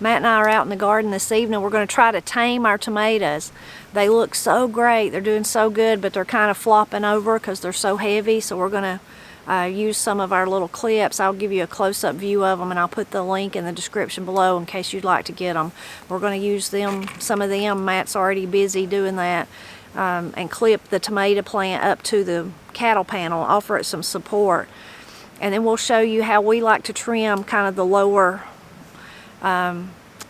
Matt and I are out in the garden this evening. We're going to try to tame our tomatoes. They look so great. They're doing so good, but they're kind of flopping over because they're so heavy. So we're going to use some of our little clips. I'll give you a close-up view of them, and I'll put the link in the description below in case you'd like to get them. We're going to use them, some of them. Matt's already busy doing that, and clip the tomato plant up to the cattle panel, offer it some support. And then we'll show you how we like to trim kind of the lower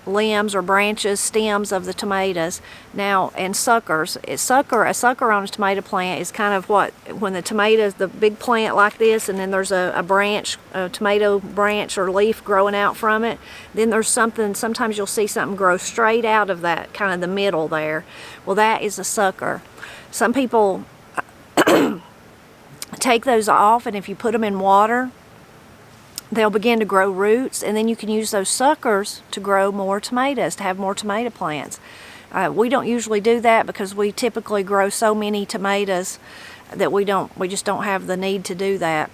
limbs or branches, stems of the tomatoes. Now, and suckers. A sucker on a tomato plant is kind of what, when the tomatoes, the big plant like this, and then there's a branch, a tomato branch or leaf growing out from it. Then there's something, sometimes you'll see something grow straight out of that, kind of the middle there. Well, that is a sucker. Some people take those off, and if you put them in water, they'll begin to grow roots, and then you can use those suckers to grow more tomatoes, to have more tomato plants. We don't usually do that because we typically grow so many tomatoes that we just don't have the need to do that.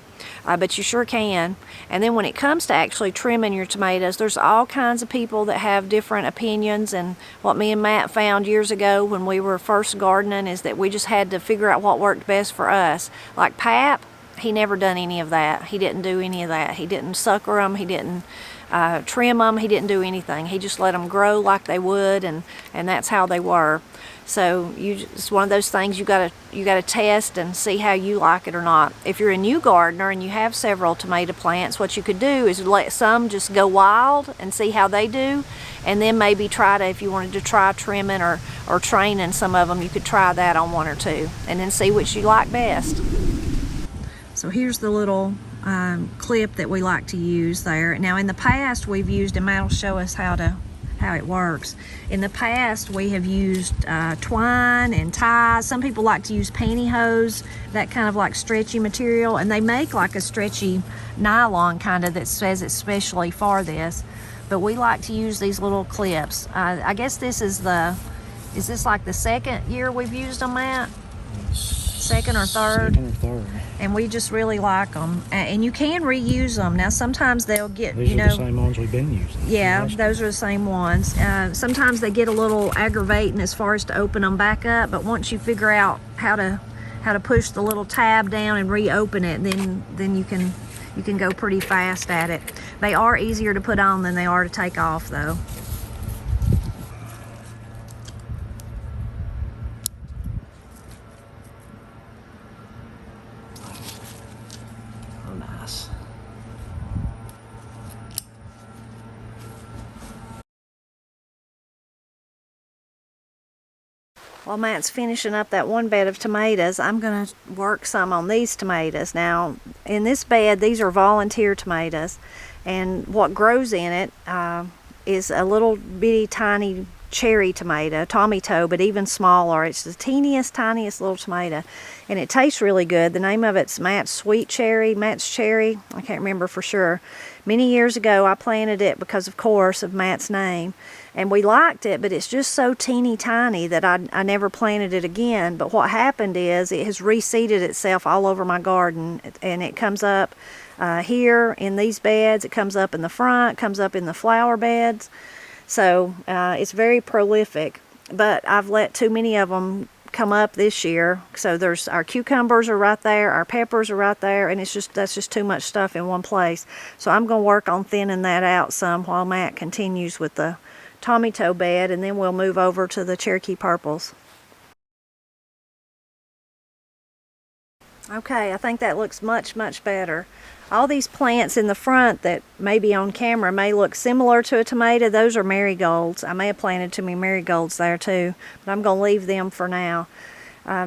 But you sure can. And then when it comes to actually trimming your tomatoes, there's all kinds of people that have different opinions, and what me and Matt found years ago when we were first gardening is that we just had to figure out what worked best for us. Like Pap, he never done any of that. He didn't do any of that. He didn't sucker them. He didn't trim them. He didn't do anything. He just let them grow like they would, and that's how they were. So it's one of those things you gotta test and see how you like it or not. If you're a new gardener and you have several tomato plants, what you could do is let some just go wild and see how they do, and then maybe try to, if you wanted to try trimming or training some of them, you could try that on one or two, and then see which you like best. So here's the little clip that we like to use there. Now in the past we've used, and Matt will show us how it works. In the past we have used twine and ties. Some people like to use pantyhose, that kind of like stretchy material, and they make like a stretchy nylon kind of that says it's specially for this. But we like to use these little clips. I guess this is this like the second year we've used them, Matt? Second or third? Second or third. And we just really like them. And you can reuse them. Now sometimes they'll get, These are the same ones we've been using. Yeah, those are the same ones. Sometimes they get a little aggravating as far as to open them back up, but once you figure out how to push the little tab down and reopen it, then you can go pretty fast at it. They are easier to put on than they are to take off though. While Matt's finishing up that one bed of tomatoes, I'm going to work some on these tomatoes. Now, in this bed, these are volunteer tomatoes, and what grows in it is a little bitty tiny cherry tomato, tomato, but even smaller. It's the tiniest little tomato, and it tastes really good. The name of it's Matt's Cherry. I can't remember for sure. Many years ago I planted it because, of course, of Matt's name, and we liked it, but it's just so teeny tiny that I never planted it again. But what happened is it has reseeded itself all over my garden, and it comes up here in these beds, it comes up in the front, comes up in the flower beds. So it's very prolific, but I've let too many of them come up this year. So there's our cucumbers are right there, our peppers are right there, and that's just too much stuff in one place. So I'm going to work on thinning that out some while Matt continues with the tomato bed, and then we'll move over to the Cherokee purples. Okay, I think that looks much better. All these plants in the front that maybe on camera may look similar to a tomato, those are marigolds. I may have planted too many marigolds there too, but I'm going to leave them for now.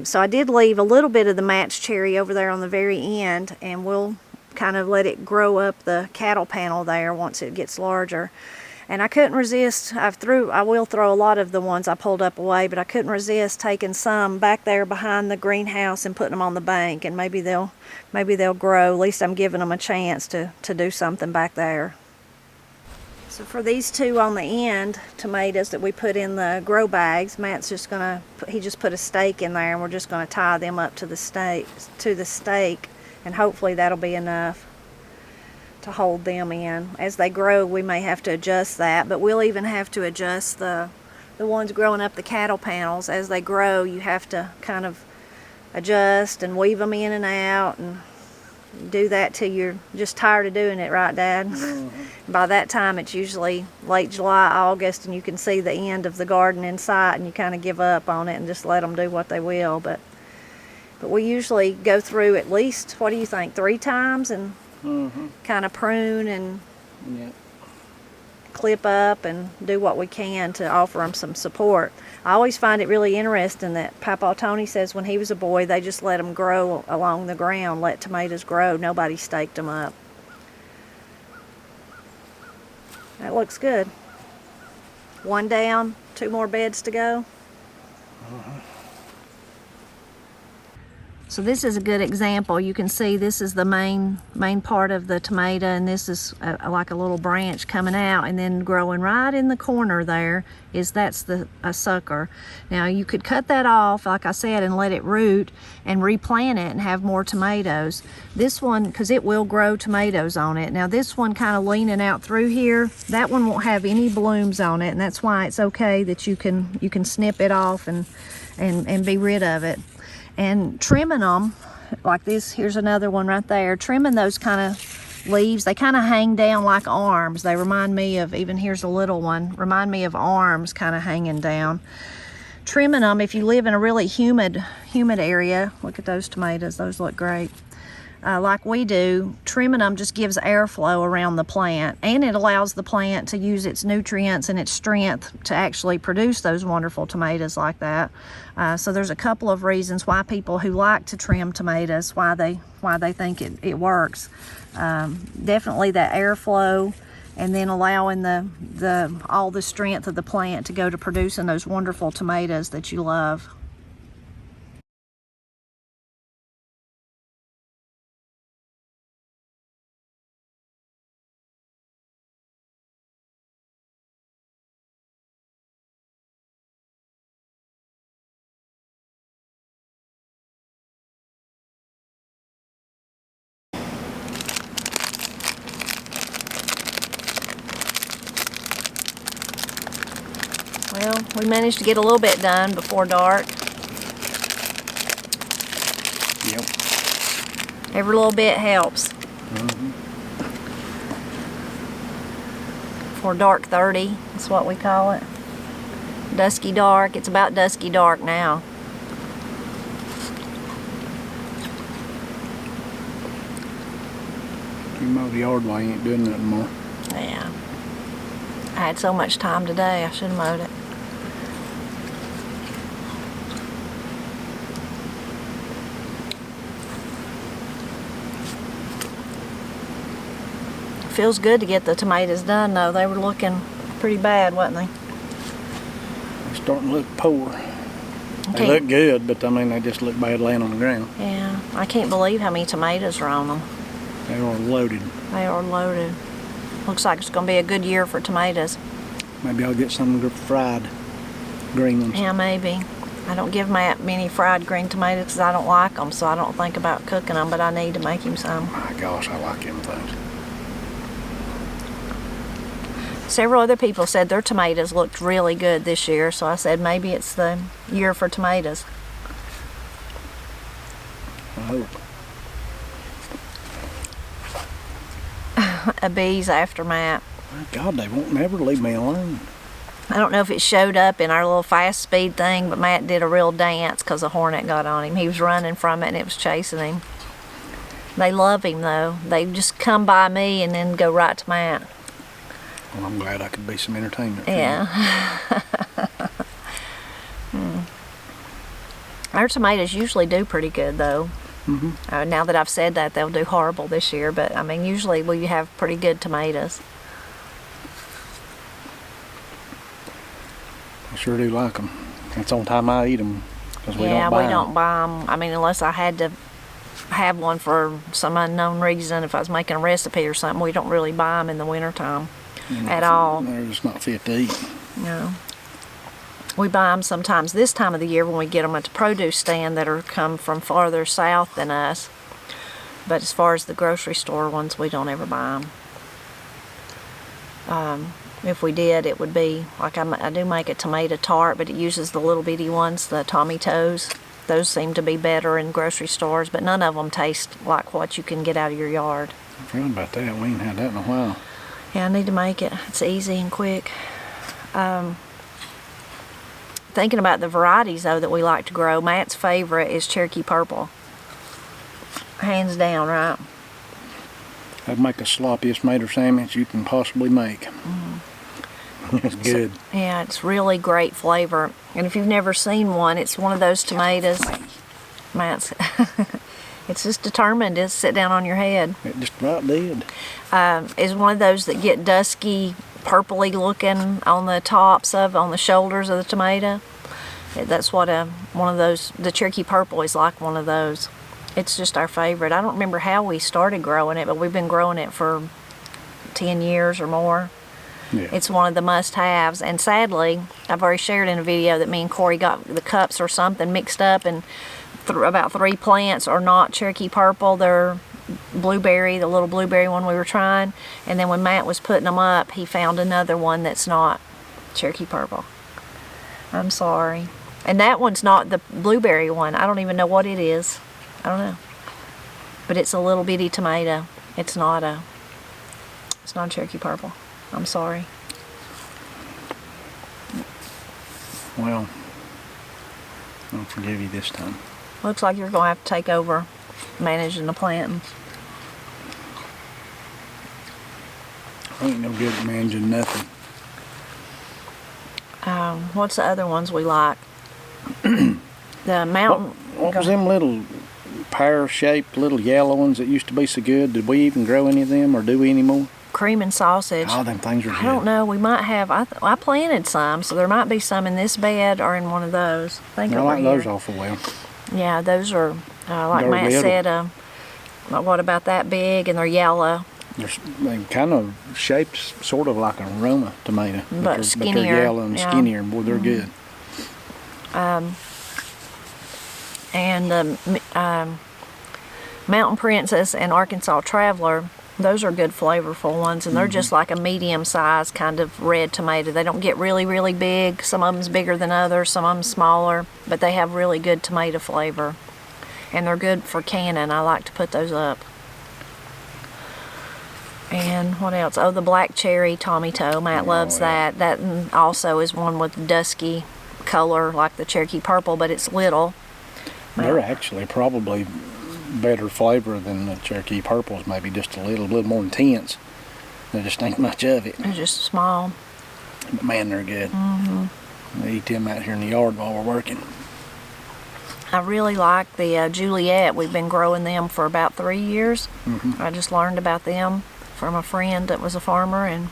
So I did leave a little bit of the match cherry over there on the very end, and we'll kind of let it grow up the cattle panel there once it gets larger. And I couldn't resist. I will throw a lot of the ones I pulled up away, but I couldn't resist taking some back there behind the greenhouse and putting them on the bank, and maybe they'll grow. At least I'm giving them a chance to do something back there. So for these two on the end tomatoes that we put in the grow bags, Matt's just he just put a stake in there, and we're just gonna tie them up to the stake, and hopefully that'll be enough. to hold them in. As they grow, we may have to adjust that, but we'll even have to adjust the ones growing up the cattle panels. As they grow, you have to kind of adjust and weave them in and out, and do that till you're just tired of doing it, right, Dad? By that time, it's usually late July, August, and you can see the end of the garden in sight, and you kind of give up on it and just let them do what they will. But we usually go through at least, what do you think, 3 times, and kind of prune and clip up and do what we can to offer them some support. I always find it really interesting that Papa Tony says when he was a boy, they just let them grow along the ground, let tomatoes grow. Nobody staked them up. That looks good. 1 down, 2 more beds to go. So this is a good example. You can see this is the main part of the tomato, and this is like a little branch coming out, and then growing right in the corner there that's a sucker. Now you could cut that off, like I said, and let it root and replant it and have more tomatoes. This one, because it will grow tomatoes on it. Now this one kind of leaning out through here, that one won't have any blooms on it, and that's why it's okay that you can snip it off and be rid of it. And trimming them like this, here's another one right there, trimming those kind of leaves, they kind of hang down like arms. They remind me of, even here's a little one, remind me of arms kind of hanging down. Trimming them, if you live in a really humid area, look at those tomatoes, those look great. Like we do, trimming them just gives airflow around the plant, and it allows the plant to use its nutrients and its strength to actually produce those wonderful tomatoes like that. So there's a couple of reasons why people who like to trim tomatoes, why they think it works. Definitely that airflow, and then allowing all the strength of the plant to go to producing those wonderful tomatoes that you love. Well, we managed to get a little bit done before dark. Yep. Every little bit helps. For dark 30, that's what we call it. Dusky dark, it's about dusky dark now. You mow the yard while you ain't doing nothing more. Yeah. I had so much time today, I should have mowed it. Feels good to get the tomatoes done though. They were looking pretty bad, wasn't they? They're starting to look poor. They look good, but I mean they just look bad laying on the ground. Yeah, I can't believe how many tomatoes are on them. They are loaded. They are loaded. Looks like it's going to be a good year for tomatoes. Maybe I'll get some fried green ones. Yeah, maybe. I don't give Matt many fried green tomatoes because I don't like them, so I don't think about cooking them, but I need to make him some. My gosh, I like them things. Several other people said their tomatoes looked really good this year, so I said maybe it's the year for tomatoes. I hope. A bee's after Matt. My God, they won't never leave me alone. I don't know if it showed up in our little fast speed thing, but Matt did a real dance because a hornet got on him. He was running from it and it was chasing him. They love him though. They just come by me and then go right to Matt. Well, I'm glad I could be some entertainment. Yeah. Our tomatoes usually do pretty good though. Now that I've said that, they'll do horrible this year, but I mean usually we have pretty good tomatoes. I sure do like them. That's the only time I eat them, because we Yeah, don't buy we don't buy them. I mean, unless I had to have one for some unknown reason, if I was making a recipe or something, we don't really buy them in the wintertime at all. They're just not fit to eat. No. We buy them sometimes this time of the year when we get them at the produce stand that are come from farther south than us. But as far as the grocery store ones, we don't ever buy them. If we did, it would be, like I do make a tomato tart, but it uses the little bitty ones, the Tommy Toes. Those seem to be better in grocery stores, but none of them taste like what you can get out of your yard. I forgot about that. We ain't had that in a while. Yeah, I need to make it. It's easy and quick. Thinking about the varieties, though, that we like to grow, Matt's favorite is Cherokee Purple. Hands down, right? I'd make the sloppiest tomato sandwich you can possibly make. It's good. Yeah, it's really great flavor. And if you've never seen one, it's one of those tomatoes. Matt's, it's just determined to sit down on your head. It just about did. It's one of those that get dusky, purpley looking on the tops on the shoulders of the tomato. That's what one of those, the Cherokee Purple is like one of those. It's just our favorite. I don't remember how we started growing it, but we've been growing it for 10 years or more. Yeah. It's one of the must-haves, and sadly, I've already shared in a video that me and Corey got the cups or something mixed up, and about 3 plants are not Cherokee Purple. They're blueberry, the little blueberry one we were trying, and then when Matt was putting them up, he found another one that's not Cherokee Purple. I'm sorry. And that one's not the blueberry one. I don't even know what it is. I don't know. But it's a little bitty tomato. It's not a Cherokee Purple. I'm sorry. Well, I'll forgive you this time. Looks like you're going to have to take over managing the planting. I ain't no good at managing nothing. What's the other ones we like? The mountain. What was them little pear-shaped little yellow ones that used to be so good? Did we even grow any of them, or do we anymore? Cream and sausage. Oh, them things are good. I don't know. We might have. I planted some, so there might be some in this bed or in one of those. I like those awful well. Yeah, those are like They're Matt little. said. What about that big? And they're yellow. They're kind of shaped sort of like a Roma tomato, But skinnier. they're yellow and Yeah. skinnier. Boy, they're good. And Mountain Princess and Arkansas Traveler, those are good flavorful ones, and they're just like a medium-sized kind of red tomato. They don't get really, really big. Some of them's bigger than others, some of them smaller, but they have really good tomato flavor. And they're good for canning. I like to put those up. And what else? Oh, the black cherry Tommy Toe. Matt loves that. That also is one with dusky color like the Cherokee Purple, but it's little. They're actually probably better flavor than the Cherokee Purples, maybe just a little more intense. There just ain't much of it. They're just small. But man, they're good. We eat them out here in the yard while we're working. I really like the Juliet. We've been growing them for about 3 years. I just learned about them from a friend that was a farmer, and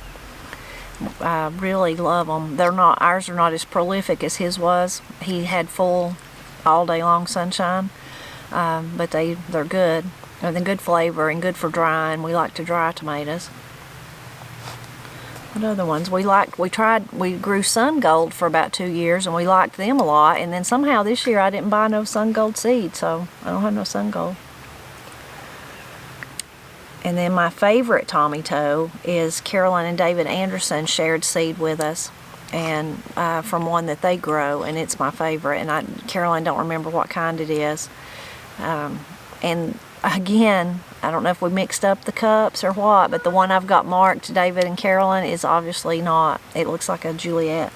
I really love them. Ours are not as prolific as his was. He had full all day long sunshine, but they're good. They're good flavor and good for drying. We like to dry tomatoes. What other ones? We grew Sun Gold for about 2 years, and we liked them a lot, and then somehow this year I didn't buy no Sun Gold seeds, so I don't have no Sun Gold. And then my favorite Tommy Toe is Carolyn and David Anderson shared seed with us, and from one that they grow, and it's my favorite. And Carolyn don't remember what kind it is. And again, I don't know if we mixed up the cups or what, but the one I've got marked David and Carolyn is obviously not. It looks like a Juliet.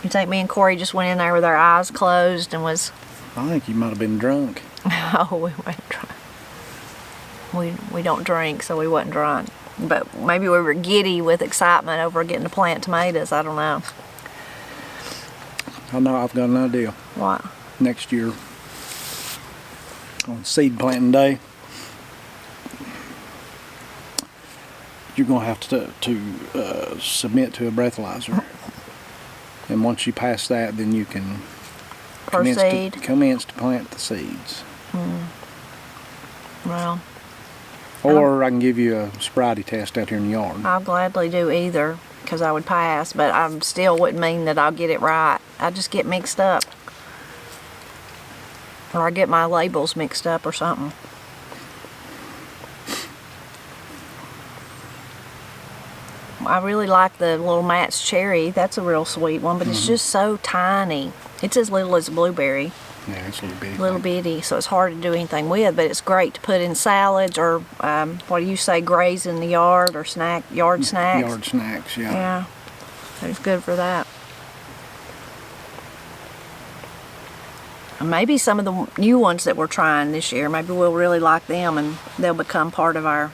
You think me and Corey just went in there with our eyes closed and was... I think you might have been drunk. Oh, we weren't drunk. We don't drink, so we wasn't drunk. But maybe we were giddy with excitement over getting to plant tomatoes. I don't know. I know, I've got an idea. What? Next year, on seed planting day, you're going to have to submit to a breathalyzer. And once you pass that, then you can commence to plant the seeds. Well, or I can give you a sobriety test out here in the yard. I'll gladly do either, because I would pass, but I still wouldn't mean that I'll get it right. I just get mixed up. Or I get my labels mixed up or something. I really like the little Matt's cherry. That's a real sweet one, but it's just so tiny. It's as little as a blueberry. Yeah, it's a little bitty. Little bitty, so it's hard to do anything with, but it's great to put in salads or, what do you say, graze in the yard or yard snacks? Yard snacks, yeah. Yeah, it's good for that. And maybe some of the new ones that we're trying this year, maybe we'll really like them and they'll become part of our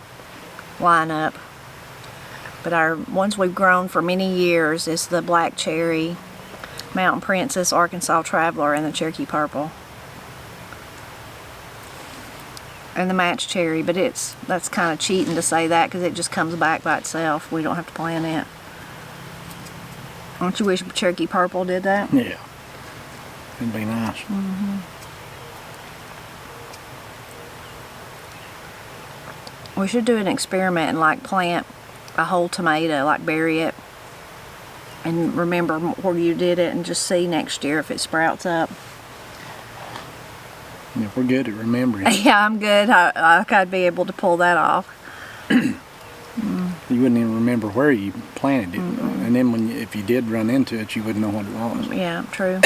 lineup. But our ones we've grown for many years is the Black Cherry, Mountain Princess, Arkansas Traveler, and the Cherokee Purple. And the Match Cherry, but that's kind of cheating to say that because it just comes back by itself. We don't have to plant it. Don't you wish Cherokee Purple did that? Yeah. It'd be nice. We should do an experiment and like plant a whole tomato, like bury it and remember where you did it and just see next year if it sprouts up. Yeah, we're good at remembering. Yeah, I'm good. I'd be able to pull that off. You wouldn't even remember where you planted it. And then if you did run into it, you wouldn't know what it was. Yeah, true.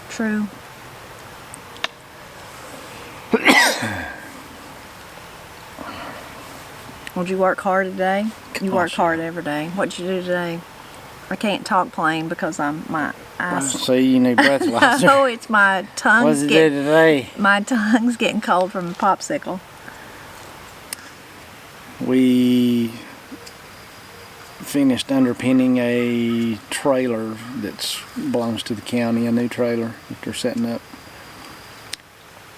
True. Would you work hard today? You work hard every day. What'd you do today? I can't talk plain because my eyes. See, you need breathalyzer. Oh, it's my tongue's What's it do today? My tongue's getting cold from the popsicle. We finished underpinning a trailer that belongs to the county, a new trailer that they're setting up.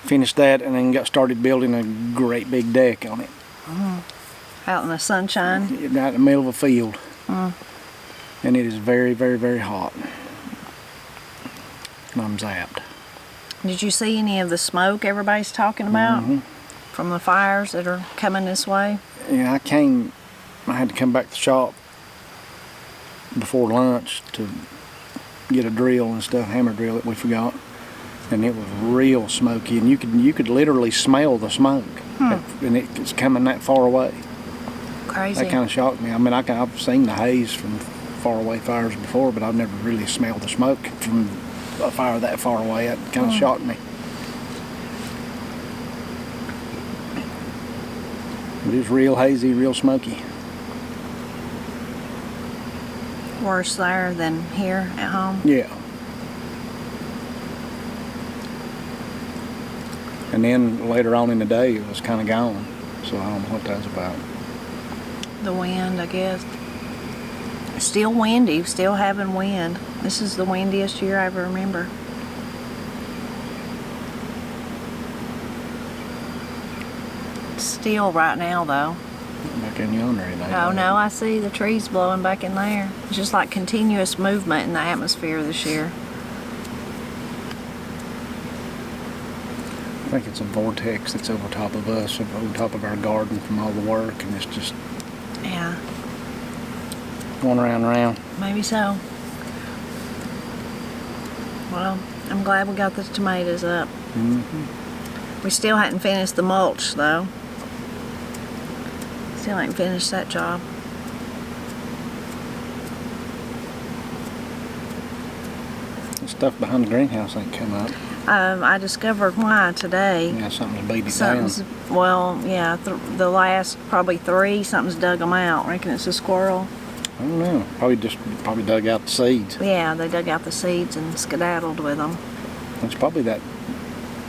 Finished that and then got started building a great big deck on it. Out in the sunshine? Out in the middle of a field. And it is very, very, very hot. And I'm zapped. Did you see any of the smoke everybody's talking about? From the fires that are coming this way? Yeah, I had to come back to the shop before lunch to get a drill and stuff, hammer drill that we forgot. And it was real smoky, and you could literally smell the smoke. And it's coming that far away. Crazy. That kind of shocked me. I mean, I've seen the haze from far away fires before, but I've never really smelled the smoke from a fire that far away. That kind of shocked me. It was real hazy, real smoky. Worse there than here at home? Yeah. And then later on in the day, it was kind of gone. So I don't know what that was about. The wind, I guess. It's still windy, still having wind. This is the windiest year I ever remember. It's still right now, though. Back in yonder, it ain't. Oh, no, I see the trees blowing back in there. It's just like continuous movement in the atmosphere this year. I think it's a vortex that's over top of us, over top of our garden from all the work, and it's just Yeah, going around and around. maybe so. Well, I'm glad we got the tomatoes up. We still hadn't finished the mulch, though. Still ain't finished that job. The stuff behind the greenhouse ain't come up. I discovered why today. Yeah, something's beat it down. Well, yeah, the last probably 3, something's dug them out. I reckon it's a squirrel. I don't know. Probably dug out the seeds. Yeah, they dug out the seeds and skedaddled with them. It's probably that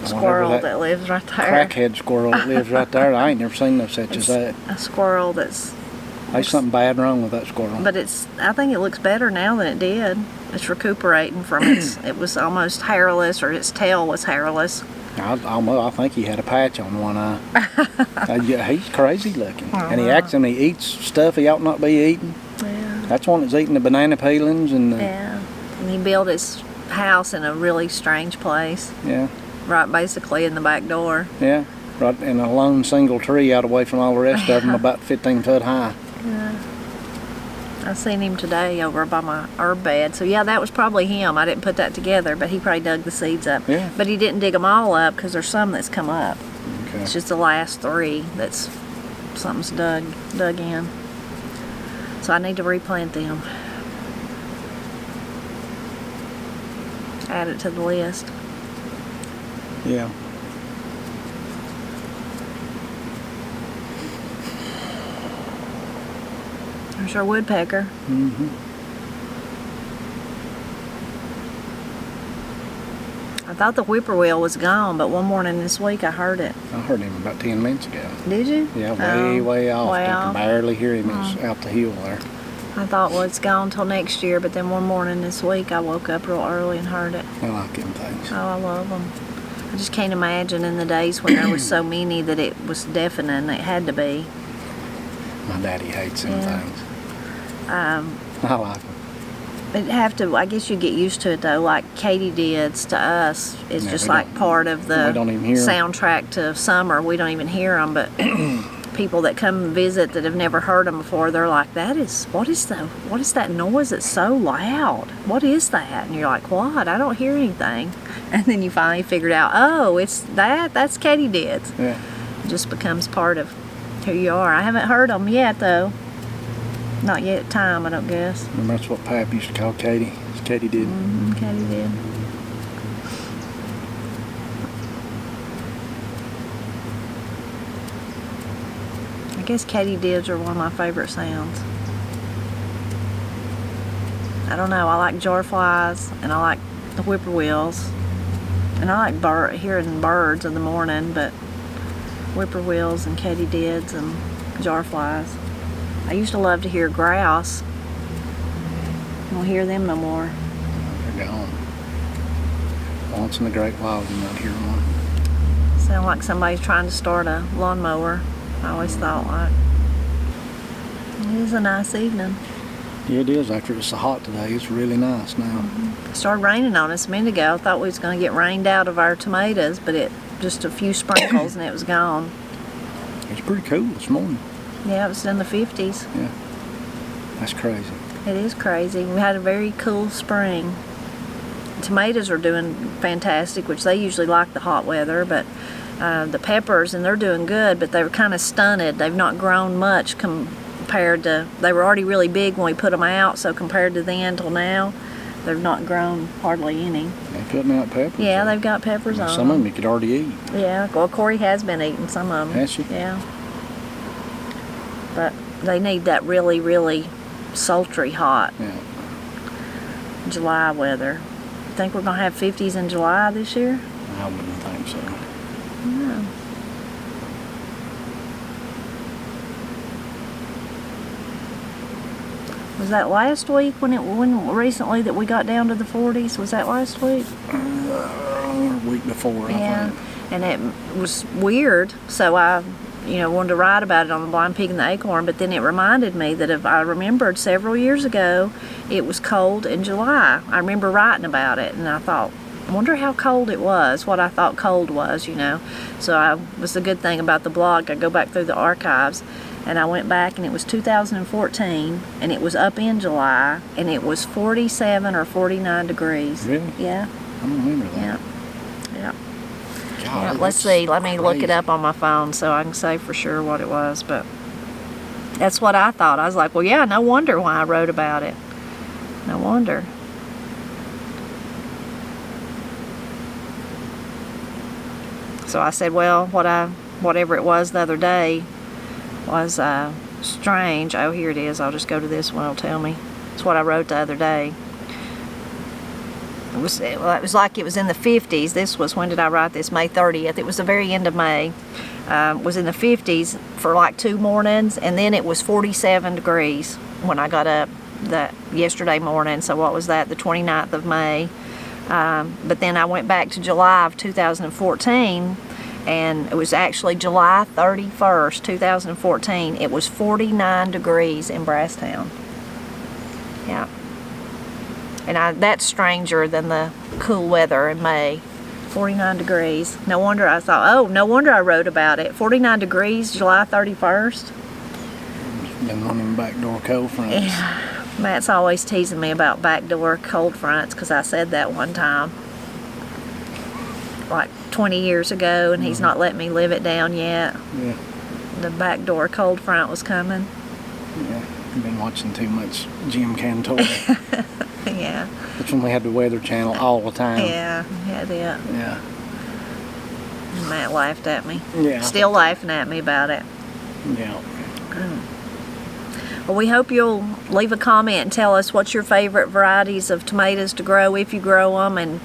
Squirrel whatever that lives right there. crackhead squirrel that lives right there. I ain't never seen no such as that. A squirrel that's... There's something bad wrong with that squirrel. But I think it looks better now than it did. It's recuperating from it was almost hairless, or its tail was hairless. I think he had a patch on one eye. Yeah, he's crazy looking. And he eats stuff he ought not be eating. Yeah. That's one that's eating the banana peelings and the... Yeah. And he built his house in a really strange place. Yeah. Right basically in the back door. Yeah. Right in a lone single tree out away from all the rest of them, about 15 foot high. Yeah. I seen him today over by my herb bed. So yeah, that was probably him. I didn't put that together, but he probably dug the seeds up. Yeah. But he didn't dig them all up because there's some that's come up. Okay. It's just the last 3 that's something's dug in. So I need to replant them. Add it to the list. Yeah. There's our woodpecker. Mm-hmm. I thought the whippoorwill was gone, but one morning this week I heard it. I heard him about 10 minutes ago. Did you? Yeah, Oh, way off. way You off. can barely hear him. It's out the hill there. I thought, well, it's gone till next year, but then one morning this week I woke up real early and heard it. I like them things. Oh, I love them. I just can't imagine in the days when there was so many that it was deafening. It had to be. My daddy hates them Yeah. things. Um, I like them. It'd have to, I guess you get used to it though, like katydids to us is Yeah, just we like don't- part of the we don't even hear 'em. soundtrack to summer. We don't even hear them, but people that come and visit that have never heard them before, they're like, what is that noise? It's so loud. What is that? And you're like, what? I don't hear anything. And then you finally figured out, oh, it's that's katydids. Yeah. It just becomes part of who you are. I haven't heard them yet though. Not yet time, I don't guess. And that's what Pap used to call Katie. It's Katie did. Katydid. I guess katydids are one of my favorite sounds. I don't know, I like jarflies and I like the whippoorwills. And I like hearing birds in the morning, but whippoorwills and katydids and jarflies. I used to love to hear grouse. I don't hear them no more. They're gone. Once in the great while you might hear one. Sound like somebody's trying to start a lawnmower. I always thought like, it is a nice evening. Yeah, it is. After it's so hot today, it's really nice now. It started raining on us a minute ago. I thought we was going to get rained out of our tomatoes, but it just a few sprinkles and it was gone. It's pretty cool this morning. Yeah, it was in the 50s. Yeah. That's crazy. It is crazy. We had a very cool spring. Tomatoes are doing fantastic, which they usually like the hot weather, but the peppers, and they're doing good, but they were kind of stunted. They've not grown much compared to, they were already really big when we put them out, so compared to then till now, they've not grown hardly any. They're putting out peppers. Yeah, they've got peppers on Some of them you could already eat. Yeah, well, Corey has been eating some of them. Has she? Yeah. But they need that really, really sultry hot Yeah. July weather. Think we're going to have 50s in July this year? I wouldn't think so. No. Was that last week when recently that we got down to the 40s? Was that last week? Week before, Yeah. I think. And it was weird, so I wanted to write about it on the Blind Pig and the Acorn, but then it reminded me that if I remembered several years ago, it was cold in July. I remember writing about it, and I thought, I wonder how cold it was, what I thought cold was, So was the good thing about the blog. I go back through the archives, and I went back, and it was 2014, and it was up in July, and it was 47 or 49 degrees. Really? Yeah, I don't remember that. yeah, yeah. God, Yeah, let's that's see. Let me look it crazy. up on my phone so I can say for sure what it was. But that's what I thought. I was like, well, yeah, no wonder why I wrote about it. No wonder. So I said, well, whatever it was the other day was strange. Oh, here it is. I'll just go to this one. It'll tell me. It's what I wrote the other day. It was like it was in the 50s. This was, when did I write this? May 30th. It was the very end of May. Was in the 50s for like 2 mornings, and then it was 47 degrees when I got up yesterday morning. So what was that? The 29th of May. But then I went back to July of 2014, and it was actually July 31st, 2014. It was 49 degrees in Brasstown. Yeah. And that's stranger than the cool weather in May. 49 degrees. No wonder I thought, oh, no wonder I wrote about it. 49 degrees, July 31st. Been running backdoor cold fronts. Yeah. Matt's always teasing me about backdoor cold fronts because I said that one time, like 20 years ago, and he's not letting me live it down yet. Yeah. The backdoor cold front was coming. Yeah. I've been watching too much Jim Cantor. Yeah. That's when we had the Weather Channel all the time. Yeah, yeah, yeah. Yeah. Matt laughed at me. Yeah. Still laughing at me about it. Yeah. Well, we hope you'll leave a comment and tell us what's your favorite varieties of tomatoes to grow if you grow them, and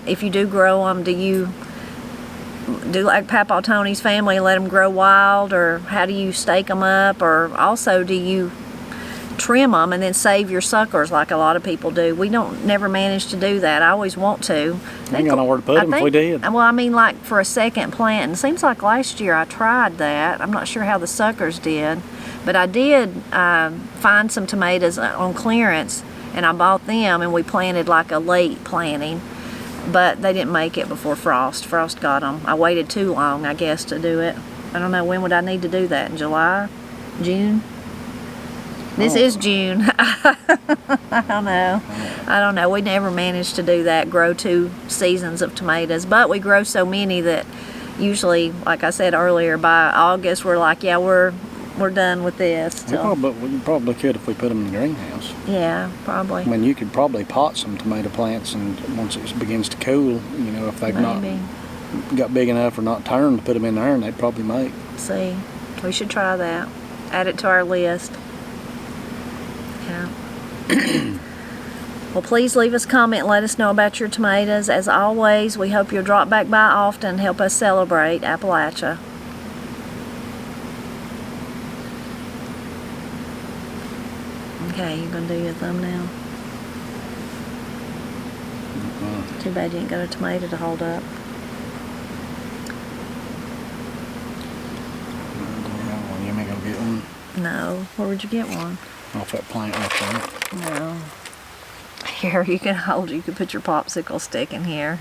if you do grow them, do you do like Papa Tony's family and let them grow wild, or how do you stake them up, or also do you trim them and then save your suckers like a lot of people do? We don't never manage to do that. I always want to. I ain't got nowhere to put them if we did. Well, I mean, like for a second plant. And it seems like last year I tried that. I'm not sure how the suckers did, but I did find some tomatoes on clearance, and I bought them, and we planted like a late planting, but they didn't make it before frost. Frost got them. I waited too long, I guess, to do it. I don't know, when would I need to do that? In July? June? This is June. I don't know. I don't know. We never managed to do that, grow 2 seasons of tomatoes. But we grow so many that usually, like I said earlier, by August we're like, yeah, we're done with this. We probably could if we put them in the greenhouse. Yeah, probably. I mean, you could probably pot some tomato plants, and once it begins to cool, you know, if they've not got big enough or not turned to put them in there, and they'd probably make. See, we should try that. Add it to our list. Yeah. Well, please leave us a comment and let us know about your tomatoes. As always, we hope you'll drop back by often and help us celebrate Appalachia. Okay, you gonna do your thumbnail? Too bad you ain't got a tomato to hold up. You may go get one. No, where would you get one? Off that plant up there. No. Here, you can hold. You can put your popsicle stick in here.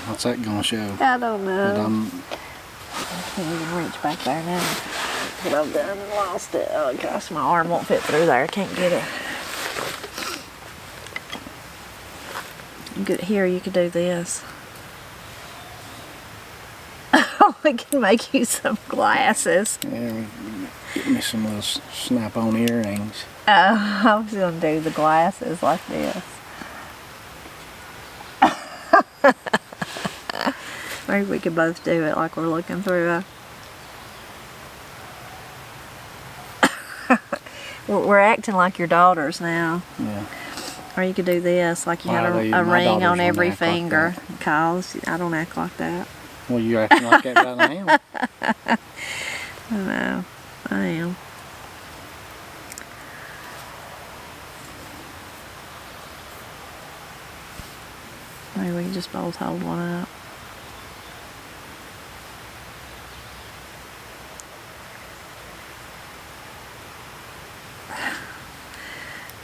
What's that gonna show? I don't know. But I can't even reach back there now. What I've done and lost it. Oh gosh, my arm won't fit through there. I can't get it. Good. Here, you could do this. Oh, we can make you some glasses. Yeah, get me some little snap-on earrings. I was gonna do the glasses like this. Maybe we could both do it like we're looking through we're acting like your daughters now. Yeah. Or you could do this, like you had a ring on every finger. Like Kyle's, I don't act like that. Well, you're acting like that right now. I know. I am. Maybe we can just both hold one up.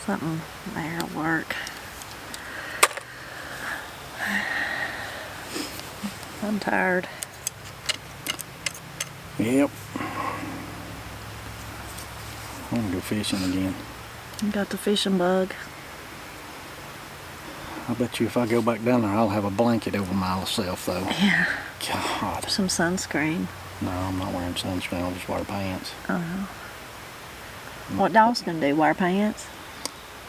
Something there will work. I'm tired. Yep. I'm gonna go fishing again. You got the fishing bug. I bet you if I go back down there, I'll have a blanket over myself, though. Yeah. God. Some sunscreen. No, I'm not wearing sunscreen. I'll just wear pants. What dog's gonna do? Wear pants?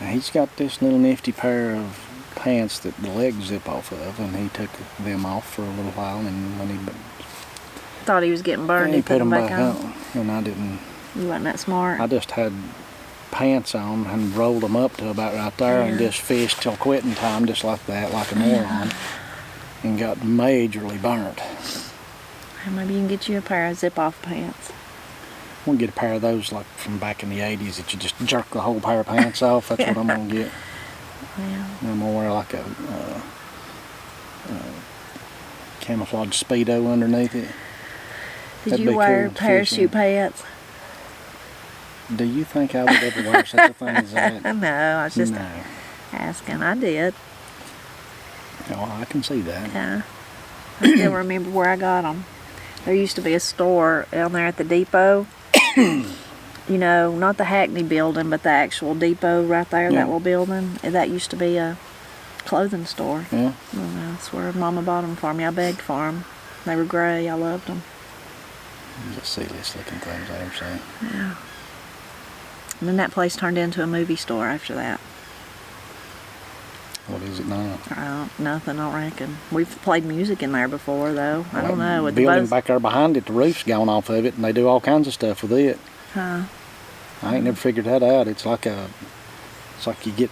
Now, he's got this little nifty pair of pants that the legs zip off of, and he took them off for a little while, and when he Thought he was getting burned. he put them back on, and I didn't. You wasn't that smart. I just had pants on and rolled them up to about right there, and just fished till quitting time, just like that, like a moron, and got majorly burnt. Maybe you can get you a pair of zip-off pants. I'm gonna get a pair of those like from back in the 80s that you just jerk the whole pair of pants off. That's what I'm gonna get. Yeah. And I'm gonna wear like a camouflage Speedo underneath it. Did you wear parachute pants? Do you think I would ever wear such a thing as that? No, I was just asking. I did. Oh, I can see that. Yeah. I still remember where I got them. There used to be a store down there at the depot You know, not the Hackney building, but the actual depot right there, Yeah. that little building. That used to be a clothing store. Yeah. And that's where Mama bought them for me. I begged for them. They were gray. I loved them. The silliest looking things I ever seen. Yeah. And then that place turned into a movie store after that. What is it now? Nothing, I don't reckon. We've played music in there before, though. I don't know. The With the building buzz. back there behind it, the roof's gone off of it, and they do all kinds of stuff with it. Huh. I ain't never figured that out. It's like you get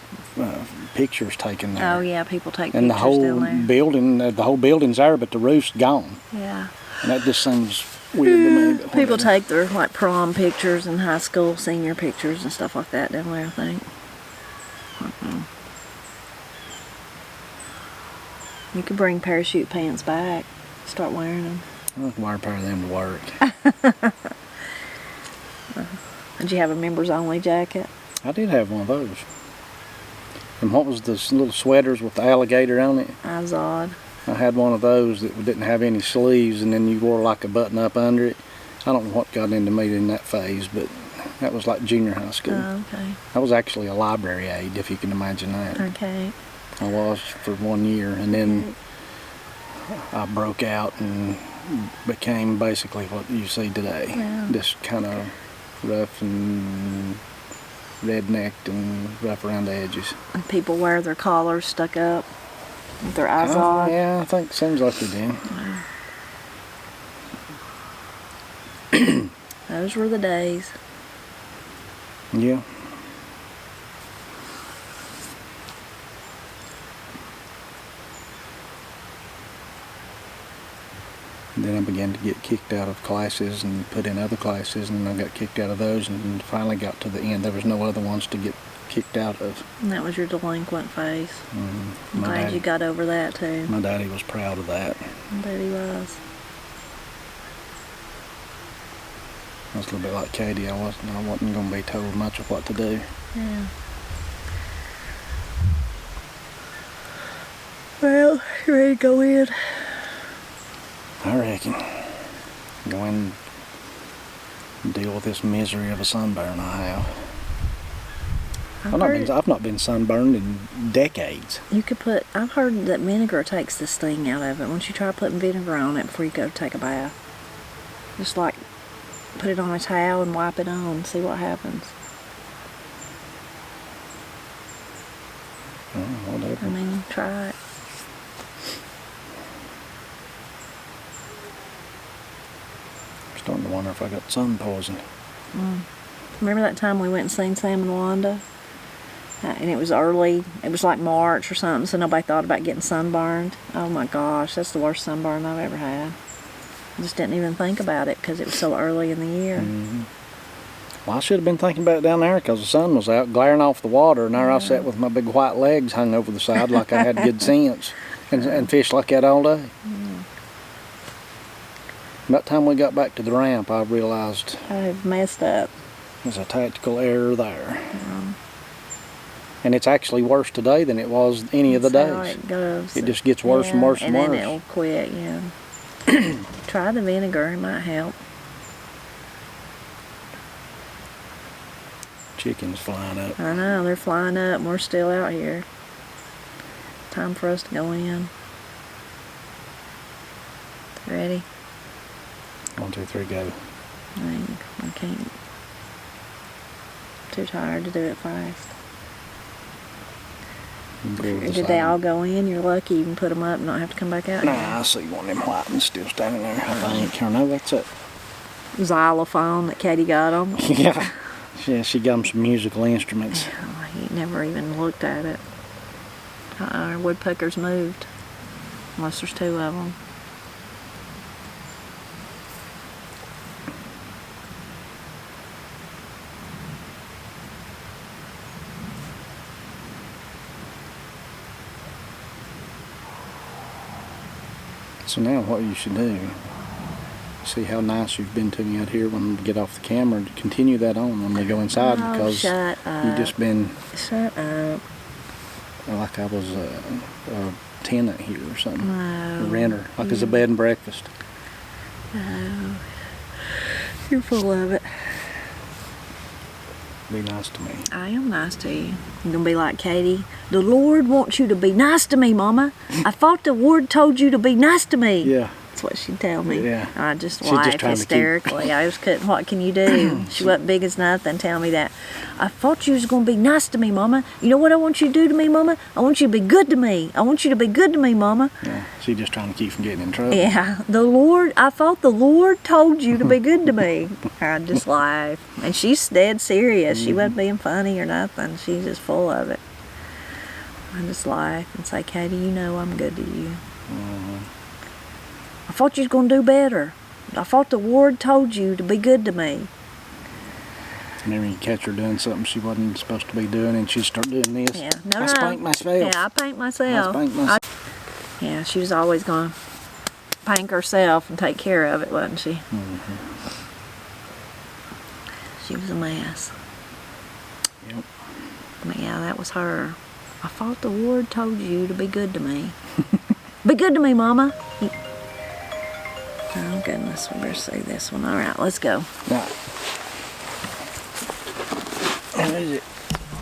pictures taken there. Oh, yeah, people take And the pictures whole down there. building's there, but the roof's gone. Yeah. And that just seems weird to me. But People whatever. take their, like, prom pictures and high school senior pictures and stuff like that down there, I think. You could bring parachute pants back. Start wearing them. I can wear a pair of them to work. Did you have a members only jacket? I did have one of those. And what was those little sweaters with the alligator on it? I was odd. I had one of those that didn't have any sleeves, and then you wore like a button up under it. I don't know what got into me in that phase, but that was like junior high school. Oh, okay. I was actually a library aide, if you can imagine that. Okay. I was for 1 year, and then I broke out and became basically what you see today. Yeah. Just kind of rough and red-necked and rough around the edges. And people wear their collars stuck up with their eyes odd. Yeah, I think seems like they do. Those were the days. Yeah. And then I began to get kicked out of classes and put in other classes, and I got kicked out of those, and finally got to the end. There was no other ones to get kicked out of. And that was your delinquent phase. I'm My glad daddy- you got over that too. My daddy was proud of that. I bet he was. I was a little bit like Katie. I wasn't going to be told much of what to do. Yeah. Well, you ready to go in? I reckon. Go in and deal with this misery of a sunburn I have. I've not been sunburned in decades. You could put, I've heard that vinegar takes the sting out of it. Once you try putting vinegar on it before you go take a bath. Just like put it on a towel and wipe it on, see what happens. Whatever. I mean, try it. I'm starting to wonder if I got sun poisoning. Remember that time we went and seen Sam and Wanda? And it was early. It was like March or something, so nobody thought about getting sunburned. Oh my gosh, that's the worst sunburn I've ever had. I just didn't even think about it because it was so early in the year. Well, I should have been thinking about it down there because the sun was out glaring off the water, and there I sat with my big white legs hung over the side like I had good sense and fished like that all day. About the time we got back to the ramp, I realized I have messed up. there's a tactical error there. And it's actually worse today than it was any of the That's how days. it goes. It just gets worse and worse and then worse. it'll quit, yeah. Try the vinegar, it might help. Chickens flying up. I know, they're flying up and we're still out here. Time for us to go in. Ready? 1, 2, 3, go. I can't. Too tired to do it fast. Did they all go in? You're lucky you can put them up and not have to come back out. Nah, I see one of them white ones still standing there. I think. I know that's it. Xylophone that Katie got them. Yeah. Yeah, she got them some musical instruments. Oh, he never even looked at it. Our woodpeckers moved. Unless there's 2 of them. So now what you should do, see how nice you've been to me out here when we get off the camera, continue that on when we go inside because shut up. you've just been Shut up. like I was a tenant here or something. No. A renter, like it's a bed and breakfast. No. You're full of it. Be nice to me. I am nice to you. You're going to be like Katie. The Lord wants you to be nice to me, Mama. I thought the Lord told you to be nice to me. Yeah. That's what she'd tell me. Yeah. I just She's laughed just trying to keep- hysterically. I just couldn't. What can you do? She wasn't big as nothing. Tell me that. I thought you was going to be nice to me, Mama. You know what I want you to do to me, Mama? I want you to be good to me. I want you to be good to me, Mama. Yeah. She's just trying to keep from getting in trouble. Yeah. The Lord, I thought the Lord told you to be good to me. I just laughed. And she's dead serious. She wasn't being funny or nothing. She's just full of it. I just laugh and say, Katie, you know I'm good to you. I thought you was going to do better. I thought the Lord told you to be good to me. And then when you catch her doing something she wasn't supposed to be doing, and she'd start doing this. Yeah, no, I no. spank myself. Yeah, I pank myself. I spank myself. Yeah, she was always going to pank herself and take care of it, wasn't she? She was a mess. Yep. But yeah, that was her. I thought the Lord told you to be good to me. Be good to me, Mama. Oh, goodness. We better see this one. All right, let's go. Now, how is it?